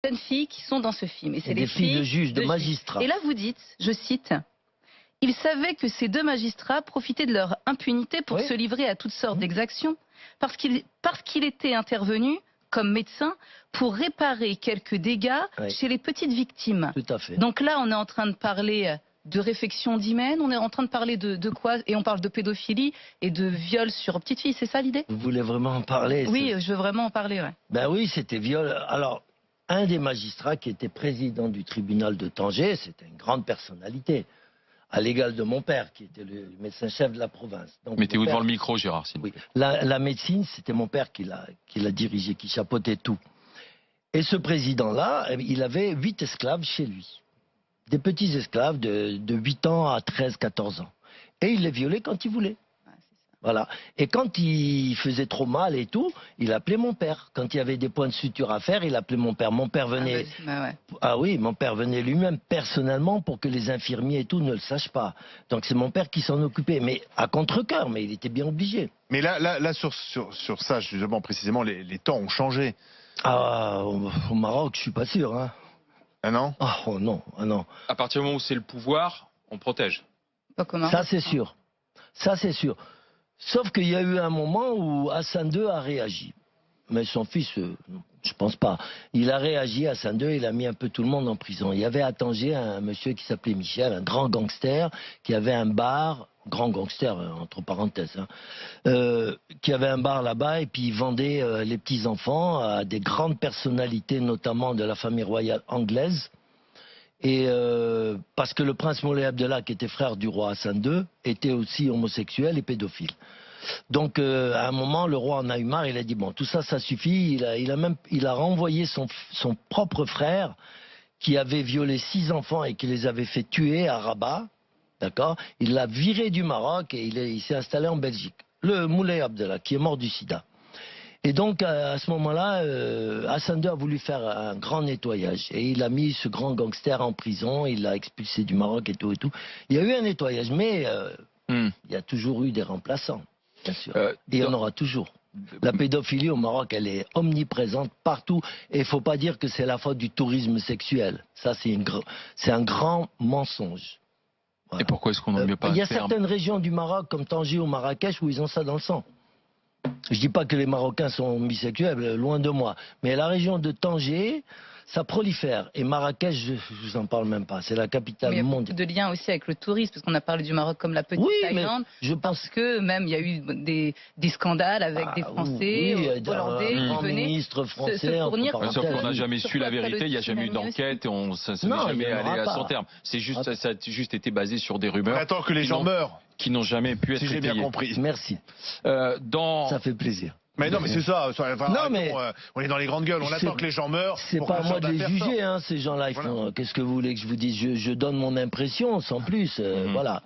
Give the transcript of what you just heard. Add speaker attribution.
Speaker 1: jeunes filles qui sont dans ce film. Et c'est
Speaker 2: des filles de juges, de magistrats.
Speaker 1: Et là, vous dites, je cite, « Ils savaient que ces deux magistrats profitaient de leur impunité pour se livrer à toutes sortes d'exactions, parce qu'il était intervenu comme médecin pour réparer quelques dégâts chez les petites victimes. »
Speaker 2: Tout à fait.
Speaker 1: Donc là, on est en train de parler de réfection d'hymen, on est en train de parler de quoi? Et on parle de pédophilie et de viol sur petites filles, c'est ça l'idée?
Speaker 2: Vous voulez vraiment en parler?
Speaker 1: Oui, je veux vraiment en parler, ouais.
Speaker 2: Ben oui, c'était viol. Alors, un des magistrats qui était président du tribunal de Tanger, c'était une grande personnalité, à l'égal de mon père, qui était le médecin-chef de la province.
Speaker 3: Mettez-vous devant le micro, Gérard.
Speaker 2: Oui. La médecine, c'était mon père qui l'a dirigé, qui chapeautait tout. Et ce président-là, il avait 8 esclaves chez lui. Des petits esclaves de 8 ans à 13, 14 ans. Et il les violait quand il voulait. Voilà. Et quand il faisait trop mal et tout, il appelait mon père. Quand il y avait des points de suture à faire, il appelait mon père. Mon père venait... Ah oui, mon père venait lui-même personnellement pour que les infirmiers et tout ne le sachent pas. Donc c'est mon père qui s'en occupait. Mais à contre-cœur, mais il était bien obligé.
Speaker 4: Mais là sur ça, justement, précisément, les temps ont changé.
Speaker 2: Ah, au Maroc, je suis pas sûr, hein.
Speaker 4: Ah non?
Speaker 2: Oh non, ah non.
Speaker 3: À partir du moment où c'est le pouvoir, on protège.
Speaker 2: Ça c'est sûr. Ça c'est sûr. Sauf qu'il y a eu un moment où Hassan II a réagi. Mais son fils, je pense pas. Il a réagi, Hassan II, il a mis un peu tout le monde en prison. Il y avait à Tanger un monsieur qui s'appelait Michel, un grand gangster, qui avait un bar, grand gangster entre parenthèses, qui avait un bar là-bas et puis il vendait les petits-enfants à des grandes personnalités, notamment de la famille royale anglaise. Et parce que le prince Moulay Abdallah, qui était frère du roi Hassan II, était aussi homosexuel et pédophile. Donc à un moment, le roi en a eu marre, il a dit bon, tout ça, ça suffit. Il a renvoyé son propre frère qui avait violé 6 enfants et qui les avait fait tuer à Rabat, d'accord. Il l'a viré du Maroc et il s'est installé en Belgique. Le Moulay Abdallah, qui est mort du sida. Et donc, à ce moment-là, Hassan II a voulu faire un grand nettoyage. Et il a mis ce grand gangster en prison, il l'a expulsé du Maroc et tout et tout. Il y a eu un nettoyage, mais il y a toujours eu des remplaçants, bien sûr. Et il y en aura toujours. La pédophilie au Maroc, elle est omniprésente partout. Et il ne faut pas dire que c'est la faute du tourisme sexuel. Ça, c'est un grand mensonge. Voilà.
Speaker 3: Et pourquoi est-ce qu'on n'en met pas un terme?
Speaker 2: Il y a certaines régions du Maroc, comme Tanger ou Marrakech, où ils ont ça dans le sang. Je dis pas que les Marocains sont bisexuels, loin de moi. Mais la région de Tanger, ça prolifère. Et Marrakech, je vous en parle même pas. C'est la capitale mondiale.
Speaker 1: Il y a beaucoup de liens aussi avec le tourisme, parce qu'on a parlé du Maroc comme la petite Thaïlande.
Speaker 2: Mais je pense
Speaker 1: que même il y a eu des scandales avec des Français, Hollandais, qui venaient
Speaker 2: ministre français,
Speaker 1: se fournir.
Speaker 3: Sauf qu'on n'a jamais su la vérité, il n'y a jamais eu d'enquête, et ça n'est jamais allé à son terme. C'est juste, ça a juste été basé sur des rumeurs.
Speaker 4: Attends que les gens meurent.
Speaker 3: Qui n'ont jamais pu être
Speaker 4: étayées. Si j'ai bien compris.
Speaker 2: Merci. Ça fait plaisir.
Speaker 4: Mais non, mais c'est ça.
Speaker 2: Non, mais
Speaker 4: on est dans les grandes gueules. On attend que les gens meurent.
Speaker 2: C'est pas à moi de les juger, hein, ces gens-là. Voilà. Qu'est-ce que vous voulez que je vous dise? Je donne mon impression, sans plus. Voilà.